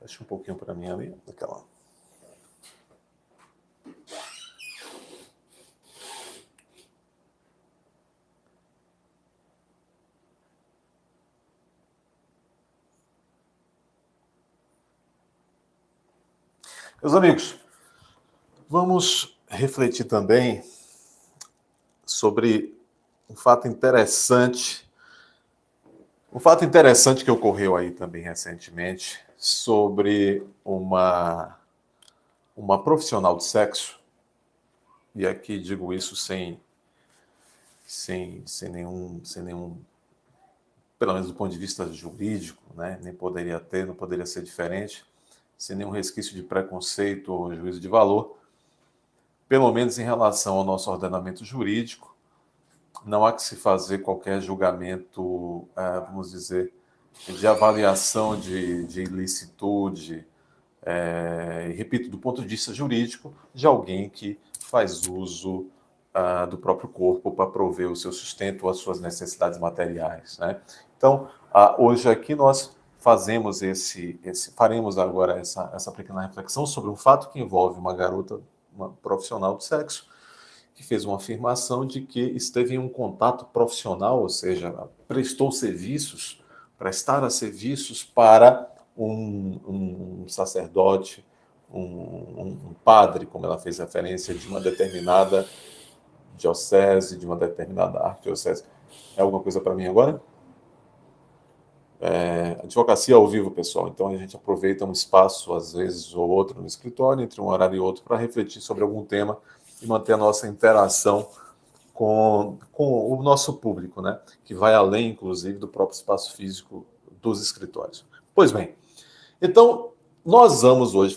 Deixa um pouquinho para mim ali, daquela. Meus amigos, vamos refletir também sobre um fato interessante que ocorreu aí também recentemente, sobre uma profissional de sexo, e aqui digo isso sem nenhum, pelo menos do ponto de vista jurídico, né? Nem poderia ter, não poderia ser diferente, sem nenhum resquício de preconceito ou juízo de valor, pelo menos em relação ao nosso ordenamento jurídico. Não há que se fazer qualquer julgamento, vamos dizer, de avaliação de ilicitude, e repito, do ponto de vista jurídico, de alguém que faz uso do próprio corpo para prover o seu sustento ou as suas necessidades materiais, né? Então, hoje aqui nós faremos agora essa pequena reflexão sobre um fato que envolve uma garota, uma profissional de sexo, que fez uma afirmação de que esteve em um contato profissional, ou seja, prestar serviços para um sacerdote, um padre, como ela fez referência, de uma determinada diocese, de uma determinada arquidiocese. É alguma coisa para mim agora? Advocacia ao vivo, pessoal. Então a gente aproveita um espaço, às vezes, ou outro no escritório, entre um horário e outro, para refletir sobre algum tema e manter a nossa interação com o nosso público, né? Que vai além, inclusive, do próprio espaço físico dos escritórios. Pois bem, então nós vamos hoje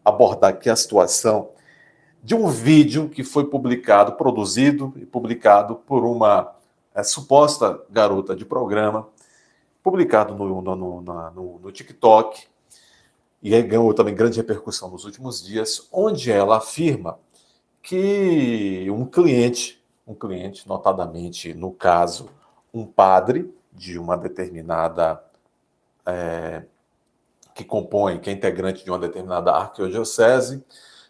abordar aqui a situação de um vídeo que foi produzido e publicado por uma suposta garota de programa, publicado no TikTok, e ganhou também grande repercussão nos últimos dias, onde ela afirma que um cliente, notadamente, no caso, um padre de uma determinada, que é integrante de uma determinada arquidiocese,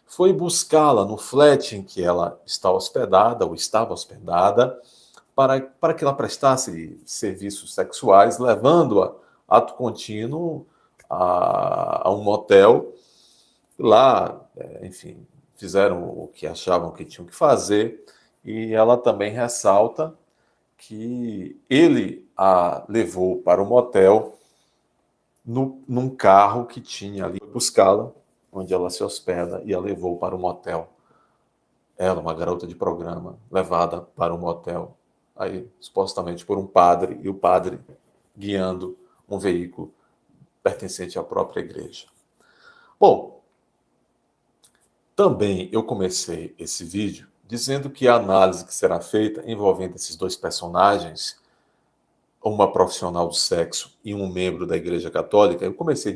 foi buscá-la no flat em que ela está hospedada, ou estava hospedada, para que ela prestasse serviços sexuais, levando-a, ato contínuo, a um motel. Lá, enfim, fizeram o que achavam que tinham que fazer, e ela também ressalta que ele a levou para o motel num carro que tinha ali, buscá-la, onde ela se hospeda, e a levou para o motel. Ela, uma garota de programa, levada para um motel, aí supostamente por um padre, e o padre guiando um veículo pertencente à própria igreja. Bom, também eu comecei esse vídeo dizendo que a análise que será feita envolvendo esses dois personagens, uma profissional do sexo e um membro da Igreja Católica, eu comecei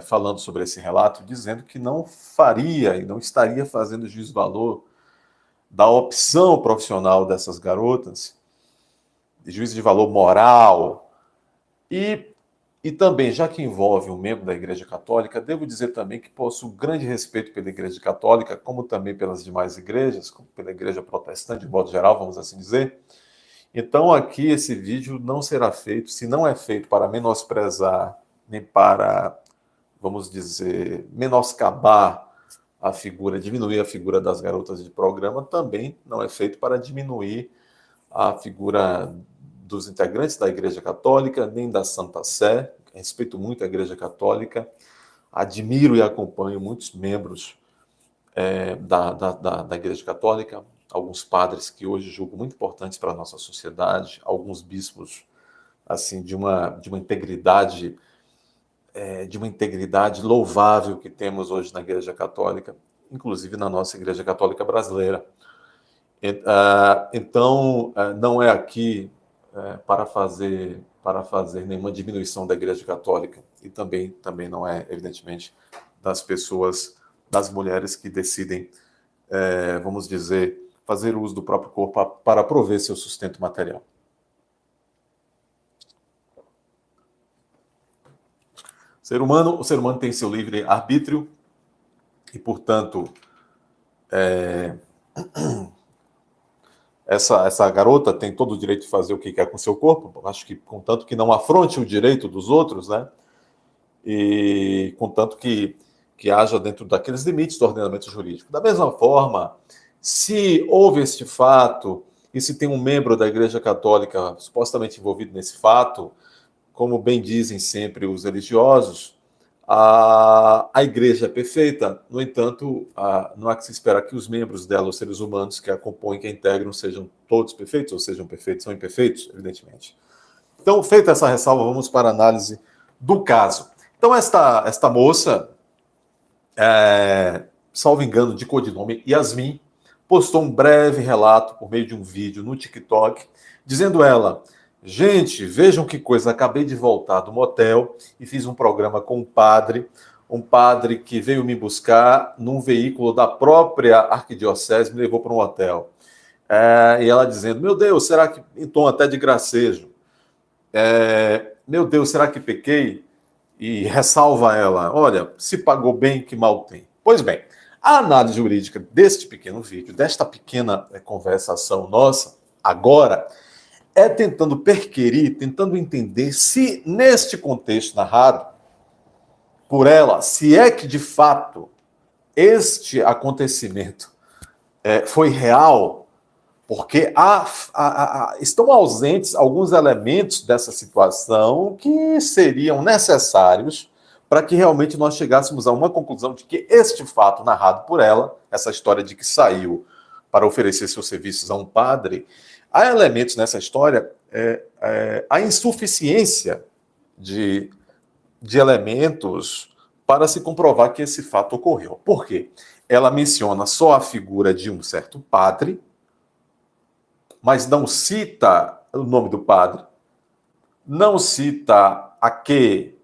falando sobre esse relato, dizendo que não faria e não estaria fazendo juízo de valor da opção profissional dessas garotas, de juízo de valor moral, e também, já que envolve um membro da Igreja Católica, devo dizer também que possuo grande respeito pela Igreja Católica, como também pelas demais igrejas, como pela Igreja Protestante, de modo geral, vamos assim dizer. Então, aqui, esse vídeo não será feito, se não é feito para menosprezar, nem para, vamos dizer, menoscabar a figura, diminuir a figura das garotas de programa, também não é feito para diminuir a figura dos integrantes da Igreja Católica, nem da Santa Sé. Respeito muito a Igreja Católica, admiro e acompanho muitos membros da Igreja Católica, alguns padres que hoje julgo muito importantes para a nossa sociedade, alguns bispos assim de uma integridade louvável que temos hoje na Igreja Católica, inclusive na nossa Igreja Católica brasileira. Então, não é aqui para fazer nenhuma diminuição da Igreja Católica, e também não é, evidentemente, das mulheres que decidem, vamos dizer, fazer uso do próprio corpo para prover seu sustento material. O ser humano tem seu livre arbítrio e, portanto, essa garota tem todo o direito de fazer o que quer com seu corpo, acho que contanto que não afronte o direito dos outros, né? E contanto que haja dentro daqueles limites do ordenamento jurídico. Da mesma forma, se houve este fato e se tem um membro da Igreja Católica supostamente envolvido nesse fato, como bem dizem sempre os religiosos, a Igreja é perfeita, no entanto, não há que se esperar que os membros dela, os seres humanos que a compõem, que a integram, sejam todos perfeitos, ou sejam perfeitos, são imperfeitos, evidentemente. Então, feita essa ressalva, vamos para a análise do caso. Então, esta moça, salvo engano, de codinome Yasmin, postou um breve relato por meio de um vídeo no TikTok, dizendo ela: gente, vejam que coisa, acabei de voltar do motel e fiz um programa com um padre que veio me buscar num veículo da própria arquidiocese, me levou para um hotel. E ela dizendo: meu Deus, será que... em tom até de gracejo. Meu Deus, será que pequei? E ressalva ela: olha, se pagou bem, que mal tem. Pois bem, a análise jurídica deste pequeno vídeo, desta pequena conversação nossa, agora, é tentando perquirir, tentando entender se, neste contexto narrado por ela, se é que, de fato, este acontecimento foi real, porque estão ausentes alguns elementos dessa situação que seriam necessários para que realmente nós chegássemos a uma conclusão de que este fato narrado por ela, essa história de que saiu para oferecer seus serviços a um padre, há elementos nessa história, a insuficiência de elementos para se comprovar que esse fato ocorreu. Por quê? Ela menciona só a figura de um certo padre, mas não cita o nome do padre, não cita a que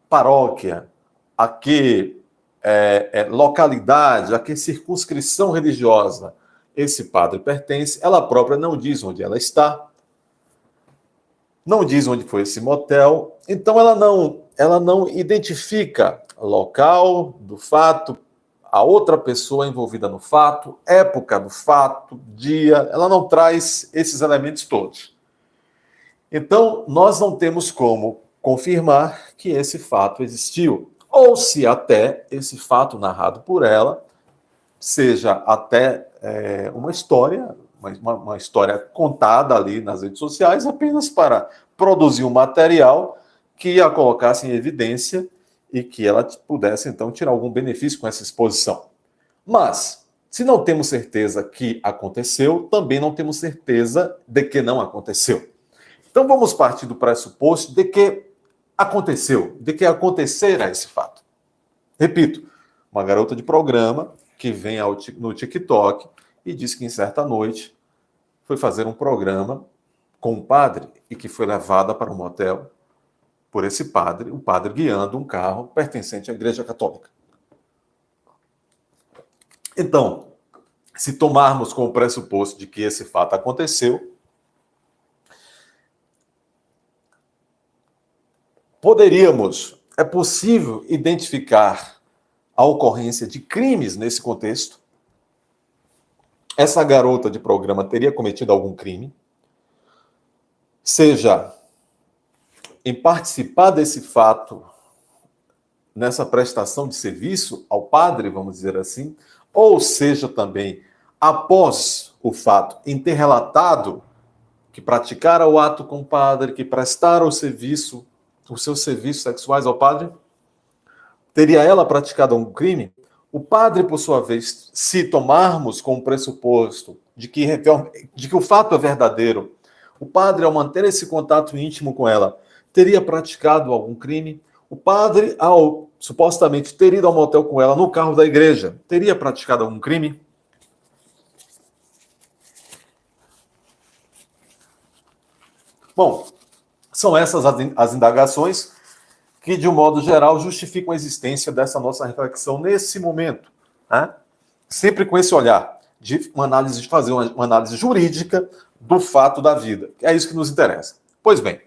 paróquia, a que localidade, a que circunscrição religiosa esse padre pertence. Ela própria não diz onde ela está, não diz onde foi esse motel, então ela não identifica local do fato, a outra pessoa envolvida no fato, época do fato, dia, ela não traz esses elementos todos. Então, nós não temos como confirmar que esse fato existiu, ou se até esse fato narrado por ela seja até uma história, uma história contada ali nas redes sociais apenas para produzir um material que a colocasse em evidência e que ela pudesse, então, tirar algum benefício com essa exposição. Mas, se não temos certeza que aconteceu, também não temos certeza de que não aconteceu. Então, vamos partir do pressuposto de que aconteceu, de que acontecerá esse fato. Repito, uma garota de programa que vem no TikTok e diz que em certa noite foi fazer um programa com um padre e que foi levada para um motel por esse padre, o padre guiando um carro pertencente à Igreja Católica. Então, se tomarmos como pressuposto de que esse fato aconteceu, é possível identificar a ocorrência de crimes nesse contexto? Essa garota de programa teria cometido algum crime? Seja em participar desse fato, nessa prestação de serviço ao padre, vamos dizer assim, ou seja também, após o fato, em ter relatado que praticara o ato com o padre, que prestara os seus serviços sexuais ao padre, teria ela praticado algum crime? O padre, por sua vez, se tomarmos como pressuposto de que o fato é verdadeiro, o padre, ao manter esse contato íntimo com ela, teria praticado algum crime? O padre, ao supostamente ter ido ao motel com ela no carro da igreja, teria praticado algum crime? Bom, são essas as indagações que, de um modo geral, justificam a existência dessa nossa reflexão nesse momento, né? Sempre com esse olhar de fazer uma análise jurídica do fato da vida. É isso que nos interessa. Pois bem,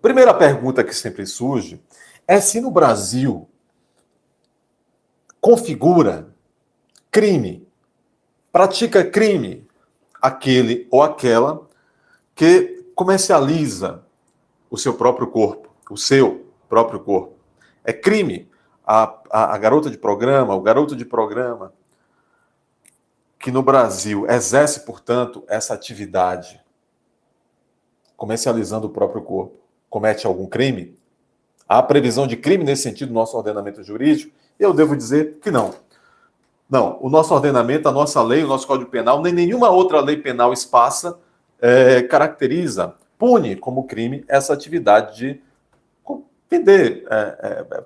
Primeira pergunta que sempre surge é se no Brasil configura crime, pratica crime aquele ou aquela que comercializa o seu próprio corpo, o seu próprio corpo. É crime a garota de programa, o garoto de programa, que no Brasil exerce, portanto, essa atividade, comercializando o próprio corpo, comete algum crime? Há previsão de crime nesse sentido no nosso ordenamento jurídico? Eu devo dizer que não. Não, o nosso ordenamento, a nossa lei, o nosso Código Penal, nem nenhuma outra lei penal esparsa caracteriza, pune como crime essa atividade de vender,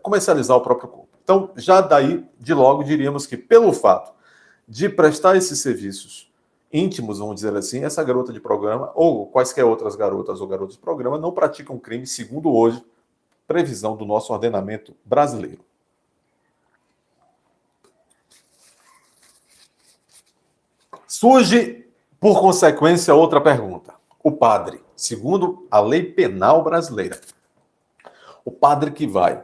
comercializar o próprio corpo. Então, já daí, de logo, diríamos que pelo fato de prestar esses serviços íntimos, vamos dizer assim, essa garota de programa, ou quaisquer outras garotas ou garotos de programa, não praticam crime, segundo hoje, previsão do nosso ordenamento brasileiro. Surge, por consequência, outra pergunta. O padre, segundo a lei penal brasileira, o padre que vai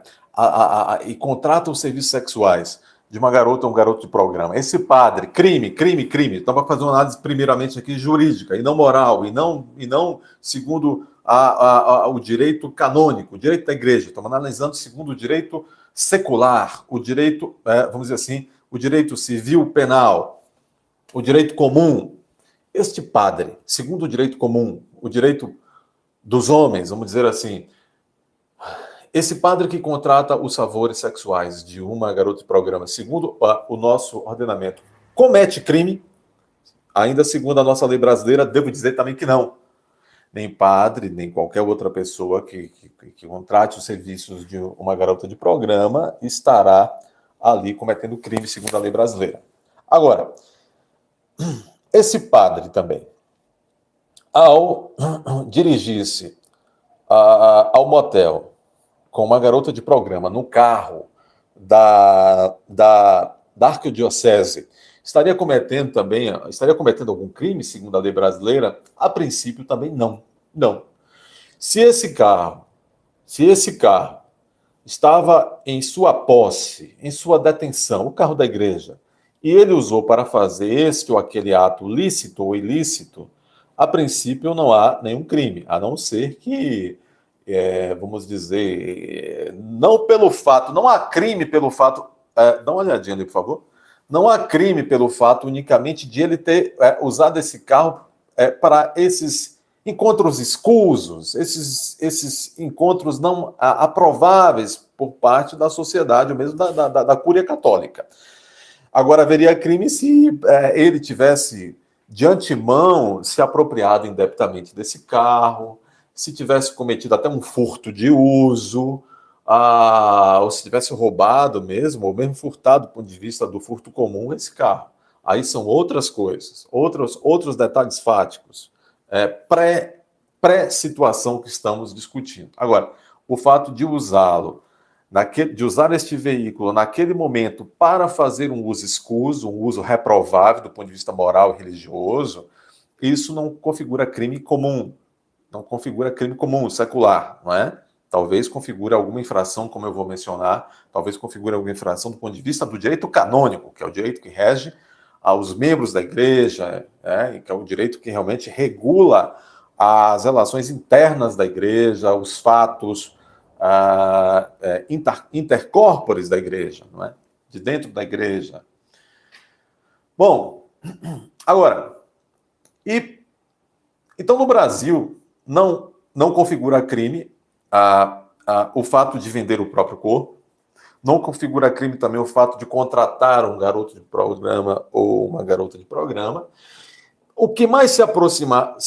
e contrata os serviços sexuais de uma garota ou um garoto de programa, esse padre, crime. Então, vai fazer uma análise primeiramente aqui jurídica, e não moral, e não segundo o direito canônico, o direito da igreja. Estamos analisando segundo o direito secular, o direito, vamos dizer assim, o direito civil penal, o direito comum. Este padre, segundo o direito comum, o direito dos homens, vamos dizer assim, esse padre que contrata os favores sexuais de uma garota de programa, segundo o nosso ordenamento, comete crime? Ainda segundo a nossa lei brasileira, devo dizer também que não. Nem padre, nem qualquer outra pessoa que contrate os serviços de uma garota de programa estará ali cometendo crime, segundo a lei brasileira. Agora, esse padre também, ao dirigir-se ao motel com uma garota de programa no carro da arquidiocese, estaria cometendo algum crime, segundo a lei brasileira? A princípio, também não. Não. Se esse carro estava em sua posse, em sua detenção, o carro da igreja, e ele usou para fazer este ou aquele ato lícito ou ilícito, a princípio não há nenhum crime, a não ser que vamos dizer, não há crime pelo fato, dá uma olhadinha ali, por favor, não há crime pelo fato unicamente de ele ter usado esse carro para esses encontros escusos, esses encontros não aprováveis por parte da sociedade, ou mesmo da Cúria Católica. Agora, haveria crime se ele tivesse, de antemão, se apropriado indebitamente desse carro, se tivesse cometido até um furto de uso, ou se tivesse roubado mesmo, ou mesmo furtado do ponto de vista do furto comum esse carro. Aí são outras coisas, outros detalhes fáticos, pré-situação que estamos discutindo. Agora, o fato de usá-lo, de usar este veículo naquele momento para fazer um uso escuso, um uso reprovável do ponto de vista moral e religioso, isso não configura crime comum. Não configura crime comum, secular, não é? Talvez configure alguma infração, como eu vou mencionar, talvez configure alguma infração do ponto de vista do direito canônico, que é o direito que rege aos membros da igreja, que é o direito que realmente regula as relações internas da igreja, os fatos intercorpores da igreja, não é? De dentro da igreja. Bom, agora, então no Brasil não configura crime o fato de vender o próprio corpo, não configura crime também o fato de contratar um garoto de programa ou uma garota de programa. O que mais se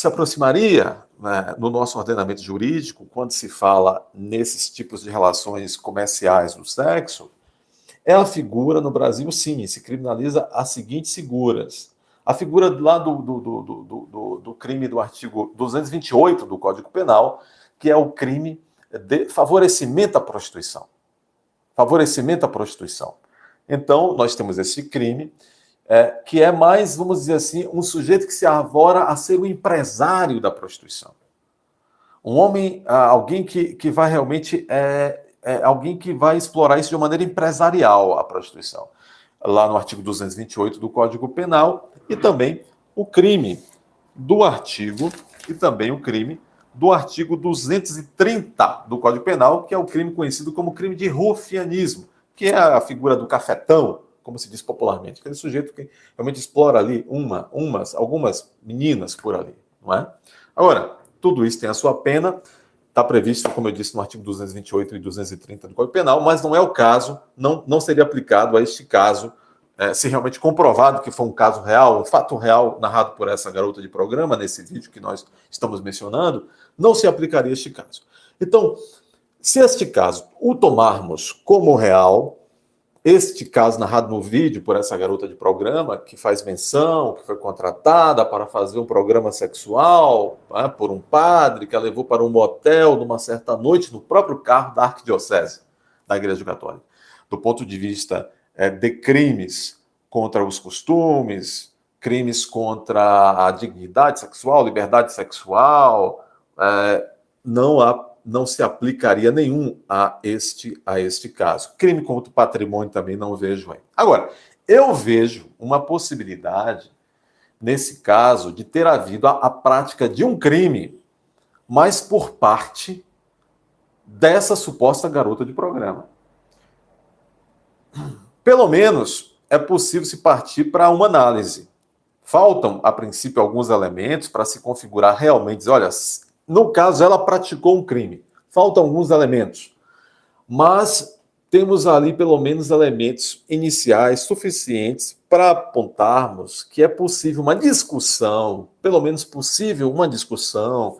aproximaria, né, no nosso ordenamento jurídico, quando se fala nesses tipos de relações comerciais do sexo, é a figura no Brasil, sim, se criminaliza as seguintes figuras. A figura lá do crime do artigo 228 do Código Penal, que é o crime de favorecimento à prostituição. Favorecimento à prostituição. Então, nós temos esse crime, que é mais, vamos dizer assim, um sujeito que se arvora a ser o empresário da prostituição. Um homem, alguém que vai realmente, alguém que vai explorar isso de uma maneira empresarial, a prostituição. Lá no artigo 228 do Código Penal, e também o crime do artigo, e também o crime do artigo 230 do Código Penal, que é o crime conhecido como crime de rufianismo, que é a figura do cafetão, como se diz popularmente, aquele sujeito que realmente explora ali algumas meninas por ali, não é? Agora, tudo isso tem a sua pena, está previsto, como eu disse, no artigo 228 e 230 do Código Penal, mas não é o caso, não seria aplicado a este caso, se realmente comprovado que foi um caso real, um fato real narrado por essa garota de programa, nesse vídeo que nós estamos mencionando, não se aplicaria a este caso. Então, se este caso o tomarmos como real, este caso narrado no vídeo por essa garota de programa, que faz menção, que foi contratada para fazer um programa sexual, né, por um padre, que a levou para um motel numa certa noite, no próprio carro da Arquidiocese da Igreja Católica. Do ponto de vista de crimes contra os costumes, crimes contra a dignidade sexual, liberdade sexual, não se aplicaria nenhum a este caso. Crime contra o patrimônio também não vejo aí. Agora, eu vejo uma possibilidade, nesse caso, de ter havido a prática de um crime, mas por parte dessa suposta garota de programa. Pelo menos é possível se partir para uma análise. Faltam, a princípio, alguns elementos para se configurar realmente, dizer, olha, no caso, ela praticou um crime. Faltam alguns elementos. Mas temos ali, pelo menos, elementos iniciais suficientes para apontarmos que é possível uma discussão, pelo menos possível uma discussão,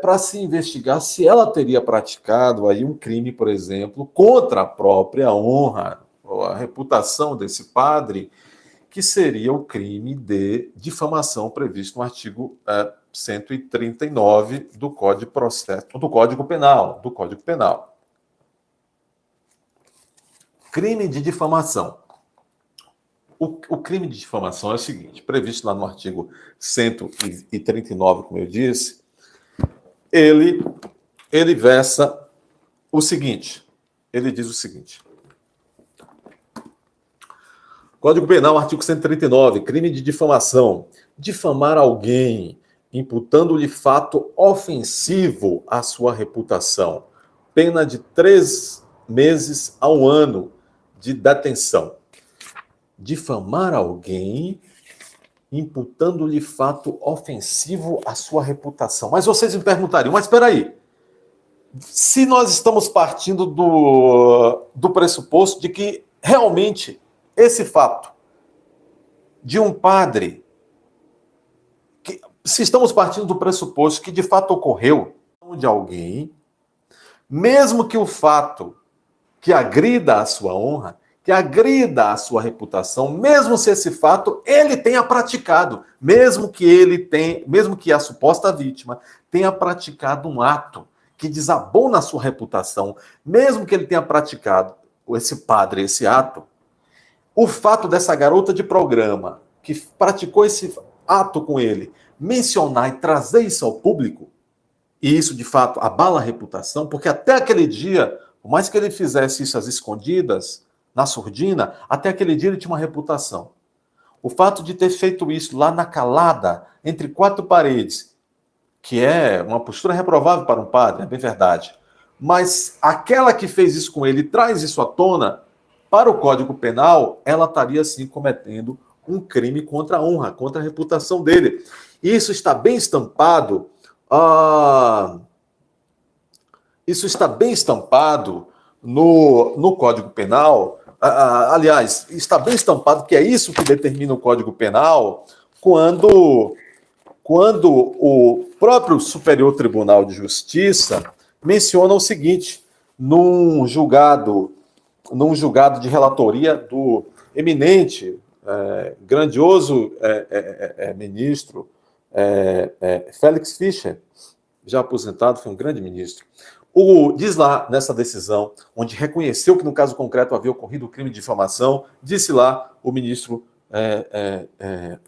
para se investigar se ela teria praticado aí um crime, por exemplo, contra a própria honra ou a reputação desse padre, que seria o crime de difamação previsto no artigo 139 do Código Penal. Crime de difamação. O crime de difamação é o seguinte, previsto lá no artigo 139, como eu disse, ele versa o seguinte, ele diz o seguinte: Código Penal, artigo 139, crime de difamação. Difamar alguém, imputando-lhe fato ofensivo à sua reputação. Pena de 3 meses a 1 ano de detenção. Difamar alguém, imputando-lhe fato ofensivo à sua reputação. Mas vocês me perguntariam, mas espera aí, se nós estamos partindo do pressuposto de que realmente esse fato de um padre, se estamos partindo do pressuposto que de fato ocorreu de alguém, mesmo que o fato que agrida a sua honra, que agrida a sua reputação, mesmo se esse fato ele tenha praticado, mesmo que a suposta vítima tenha praticado um ato que desabou na sua reputação, mesmo que ele tenha praticado, esse padre, esse ato, o fato dessa garota de programa que praticou esse ato com ele, mencionar e trazer isso ao público, e isso de fato abala a reputação, porque até aquele dia, por mais que ele fizesse isso às escondidas, na surdina, até aquele dia ele tinha uma reputação. O fato de ter feito isso lá na calada, entre 4 paredes, que é uma postura reprovável para um padre, é bem verdade, mas aquela que fez isso com ele traz isso à tona, para o Código Penal, ela estaria sim cometendo um crime contra a honra, contra a reputação dele. Isso está bem estampado. Isso está bem estampado no Código Penal. Aliás, está bem estampado que é isso que determina o Código Penal quando o próprio Superior Tribunal de Justiça menciona o seguinte, num julgado de relatoria do eminente, grandioso ministro Félix Fischer, já aposentado, foi um grande ministro. Diz lá nessa decisão, onde reconheceu que no caso concreto havia ocorrido o crime de difamação, disse lá o ministro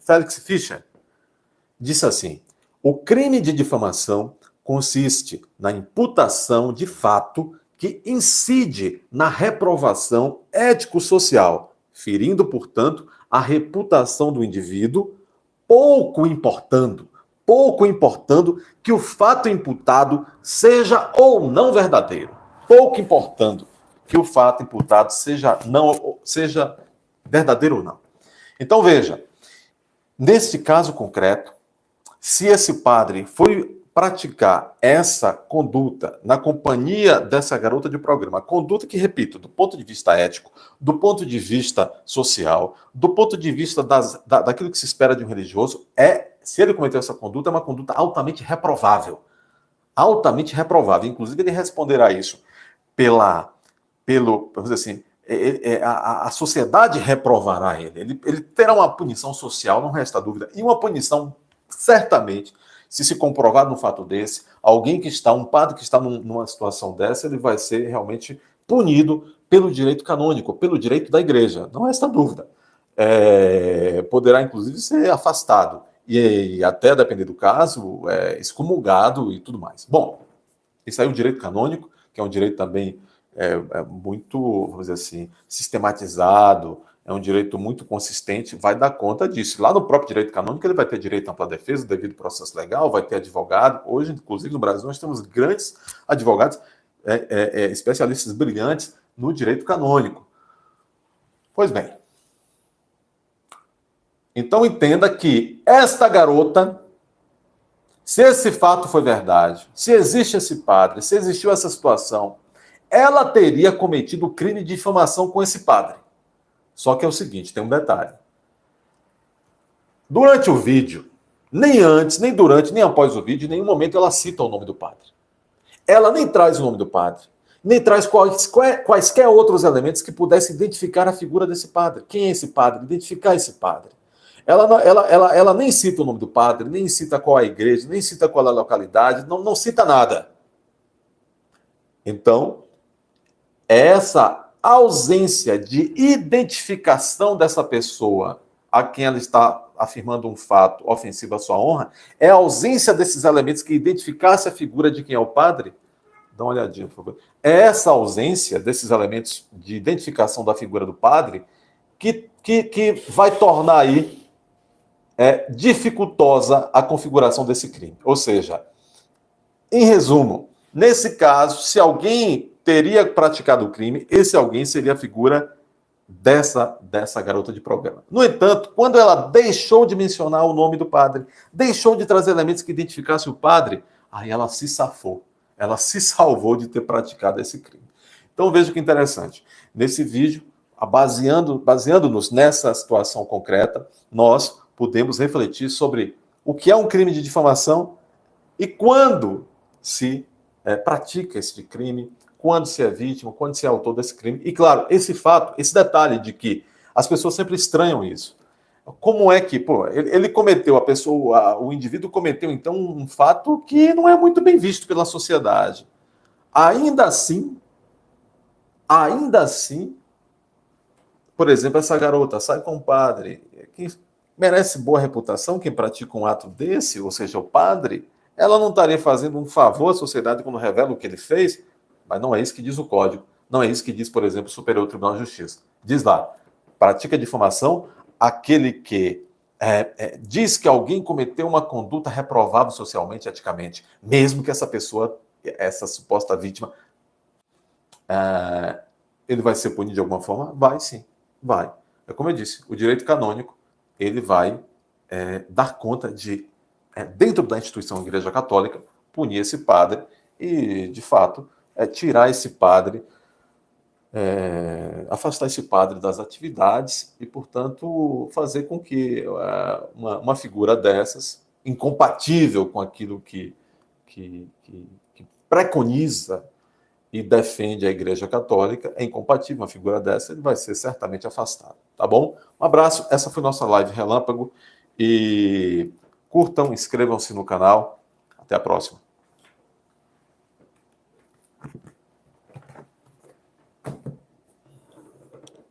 Félix Fischer, disse assim: o crime de difamação consiste na imputação de fato que incide na reprovação ético-social, ferindo, portanto, a reputação do indivíduo, pouco importando que o fato imputado seja ou não verdadeiro, pouco importando que o fato imputado seja verdadeiro ou não. Então veja, neste caso concreto, se esse padre foi praticar essa conduta na companhia dessa garota de programa, conduta que, repito, do ponto de vista ético, do ponto de vista social, do ponto de vista daquilo que se espera de um religioso, se ele cometeu essa conduta, é uma conduta altamente reprovável. Altamente reprovável. Inclusive, ele responderá isso vamos dizer assim, a sociedade reprovará ele. Ele terá uma punição social, não resta dúvida, e uma punição, certamente, se comprovar num fato desse, um padre que está numa situação dessa, ele vai ser realmente punido pelo direito canônico, pelo direito da igreja, não resta dúvida. Poderá, inclusive, ser afastado, e até, depender do caso, excomungado e tudo mais. Bom, isso aí é o direito canônico, que é um direito também muito, vamos dizer assim, sistematizado, é um direito muito consistente, vai dar conta disso. Lá no próprio direito canônico, ele vai ter direito à ampla defesa, devido processo legal, vai ter advogado. Hoje, inclusive, no Brasil, nós temos grandes advogados, especialistas brilhantes no direito canônico. Pois bem. Então, entenda que esta garota, se esse fato foi verdade, se existe esse padre, se existiu essa situação, ela teria cometido o crime de difamação com esse padre. Só que é o seguinte, tem um detalhe. Durante o vídeo, nem antes, nem durante, nem após o vídeo, em nenhum momento ela cita o nome do padre. Ela nem traz o nome do padre, nem traz quaisquer outros elementos que pudessem identificar a figura desse padre. Quem é esse padre? Identificar esse padre. Ela nem cita o nome do padre, nem cita qual é a igreja, nem cita qual é a localidade, não cita nada. Então, essa ausência de identificação dessa pessoa a quem ela está afirmando um fato ofensivo à sua honra, é a ausência desses elementos que identificasse a figura de quem é o padre. Dá uma olhadinha, por favor. É essa ausência desses elementos de identificação da figura do padre que vai tornar aí dificultosa a configuração desse crime. Ou seja, em resumo, nesse caso, se alguém teria praticado o crime, esse alguém seria a figura dessa garota de programa. No entanto, quando ela deixou de mencionar o nome do padre, deixou de trazer elementos que identificassem o padre, aí ela se safou. Ela se salvou de ter praticado esse crime. Então veja que interessante. Nesse vídeo, baseando-nos nessa situação concreta, nós podemos refletir sobre o que é um crime de difamação e quando se pratica esse crime, quando se é vítima, quando se é autor desse crime. E, claro, esse fato, esse detalhe de que as pessoas sempre estranham isso. Como é que, ele cometeu, o indivíduo cometeu, então, um fato que não é muito bem visto pela sociedade. Ainda assim, por exemplo, essa garota sai com o padre, que merece boa reputação, quem pratica um ato desse, ou seja, o padre, ela não estaria fazendo um favor à sociedade quando revela o que ele fez? Mas não é isso que diz o Código. Não é isso que diz, por exemplo, o Superior Tribunal de Justiça. Diz lá, pratica difamação aquele que diz que alguém cometeu uma conduta reprovável socialmente e eticamente, mesmo que essa pessoa, essa suposta vítima, ele vai ser punido de alguma forma? Vai, sim. Vai. É como eu disse, o direito canônico, ele vai dar conta de, dentro da instituição Igreja Católica, punir esse padre e, de fato, tirar esse padre, afastar esse padre das atividades e, portanto, fazer com que uma figura dessas, incompatível com aquilo que preconiza e defende a Igreja Católica, é incompatível uma figura dessa, ele vai ser certamente afastado, tá bom? Um abraço, essa foi nossa live relâmpago e curtam, inscrevam-se no canal, até a próxima.